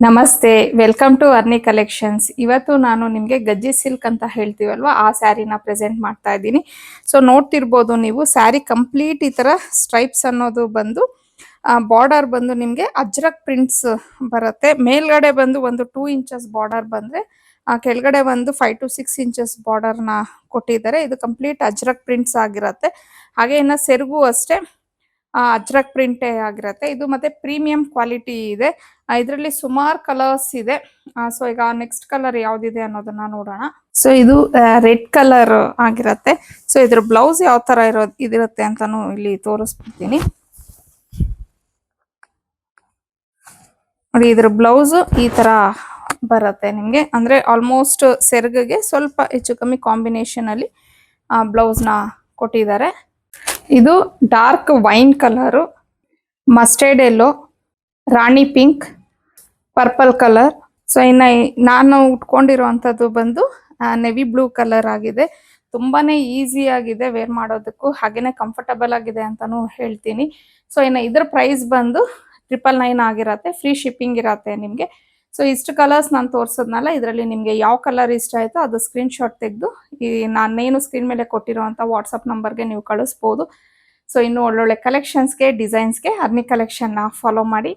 ನಮಸ್ತೆ, welcome to ಅರ್ನಿ collections. ಇವತ್ತು ನಾನು ನಿಮಗೆ ಗಜ್ಜಿ ಸಿಲ್ಕ್ ಅಂತ ಹೇಳ್ತೀವಲ್ವಾ, ಆ ಸ್ಯಾರಿನ ಪ್ರೆಸೆಂಟ್ ಮಾಡ್ತಾ ಇದ್ದೀನಿ. ಸೊ ನೋಡ್ತಿರ್ಬೋದು ನೀವು, ಸ್ಯಾರಿ ಕಂಪ್ಲೀಟ್ ಈ ಥರ ಸ್ಟ್ರೈಪ್ಸ್ ಅನ್ನೋದು ಬಂದು ಬಾರ್ಡರ್ ಬಂದು ನಿಮಗೆ ಅಜ್ರಕ್ ಪ್ರಿಂಟ್ಸ್ ಬರುತ್ತೆ. ಮೇಲ್ಗಡೆ ಬಂದು ಒಂದು 2 ಇಂಚಸ್ ಬಾರ್ಡರ್ ಬಂದರೆ ಕೆಳಗಡೆ ಒಂದು 5 to 6 ಇಂಚಸ್ ಬಾರ್ಡರ್ನ ಕೊಟ್ಟಿದ್ದಾರೆ. ಇದು ಕಂಪ್ಲೀಟ್ ಅಜ್ರಕ್ ಪ್ರಿಂಟ್ಸ್ ಆಗಿರುತ್ತೆ. ಹಾಗೆ ಇನ್ನು ಸೆರಗು ಅಷ್ಟೇ ಅಜ್ರಕ್ ಪ್ರಿಂಟೇ ಆಗಿರುತ್ತೆ. ಇದು ಮತ್ತೆ ಪ್ರೀಮಿಯಂ ಕ್ವಾಲಿಟಿ ಇದೆ. ಇದರಲ್ಲಿ ಸುಮಾರು ಕಲರ್ಸ್ ಇದೆ. ಸೊ ಈಗ ನೆಕ್ಸ್ಟ್ ಕಲರ್ ಯಾವ್ದಿದೆ ಅನ್ನೋದನ್ನ ನೋಡೋಣ. ಸೊ ಇದು ರೆಡ್ ಕಲರ್ ಆಗಿರುತ್ತೆ. ಸೊ ಇದ್ರ ಬ್ಲೌಸ್ ಯಾವ ತರ ಇದಿರುತ್ತೆ ಅಂತಾನು ಇಲ್ಲಿ ತೋರಿಸ್ಬಿಡ್ತೀನಿ ನೋಡಿ. ಇದ್ರ ಬ್ಲೌಸ್ ಈ ತರ ಬರುತ್ತೆ ನಿಮ್ಗೆ. ಅಂದ್ರೆ ಆಲ್ಮೋಸ್ಟ್ ಸೆರಗಿಗೆ ಸ್ವಲ್ಪ ಹೆಚ್ಚು ಕಮ್ಮಿ ಕಾಂಬಿನೇಷನ್ ಅಲ್ಲಿ ಬ್ಲೌಸ್ ನ ಕೊಟ್ಟಿದ್ದಾರೆ. ಇದು dark wine colour, mustard yellow, rani pink, purple colour. So ಇನ್ನು ನಾನು ಉಟ್ಕೊಂಡಿರುವಂಥದ್ದು ಬಂದು ನೆವಿ ಬ್ಲೂ ಕಲರ್ ಆಗಿದೆ. ತುಂಬಾನೇ ಈಸಿ ಆಗಿದೆ ವೇರ್ ಮಾಡೋದಕ್ಕೂ, ಹಾಗೇನೆ ಕಂಫರ್ಟಬಲ್ ಆಗಿದೆ ಅಂತಾನು ಹೇಳ್ತೀನಿ. ಸೊ ಇನ್ನು ಇದ್ರ ಪ್ರೈಸ್ ಬಂದು 999 ಆಗಿರತ್ತೆ. ಫ್ರೀ ಶಿಪ್ಪಿಂಗ್ ಇರತ್ತೆ ನಿಮಗೆ. ಸೊ ಇಷ್ಟು ಕಲರ್ಸ್ ನಾನು ತೋರಿಸೋದ್ನಲ್ಲ, ಇದರಲ್ಲಿ ನಿಮಗೆ ಯಾವ ಕಲರ್ ಇಷ್ಟ ಆಯಿತೋ ಅದು ಸ್ಕ್ರೀನ್ ಶಾಟ್ ತೆಗೆದು ನಾನೇನು ಸ್ಕ್ರೀನ್ ಮೇಲೆ ಕೊಟ್ಟಿರೋಂಥ ವಾಟ್ಸಪ್ ನಂಬರ್ಗೆ ನೀವು ಕಳಿಸ್ಬೋದು. ಸೊ ಇನ್ನು ಒಳ್ಳೊಳ್ಳೆ ಕಲೆಕ್ಷನ್ಸ್ಗೆ, ಡಿಸೈನ್ಸ್ಗೆ ಅರ್ನಿ ಕಲೆಕ್ಷನ್ನ ಫಾಲೋ ಮಾಡಿ.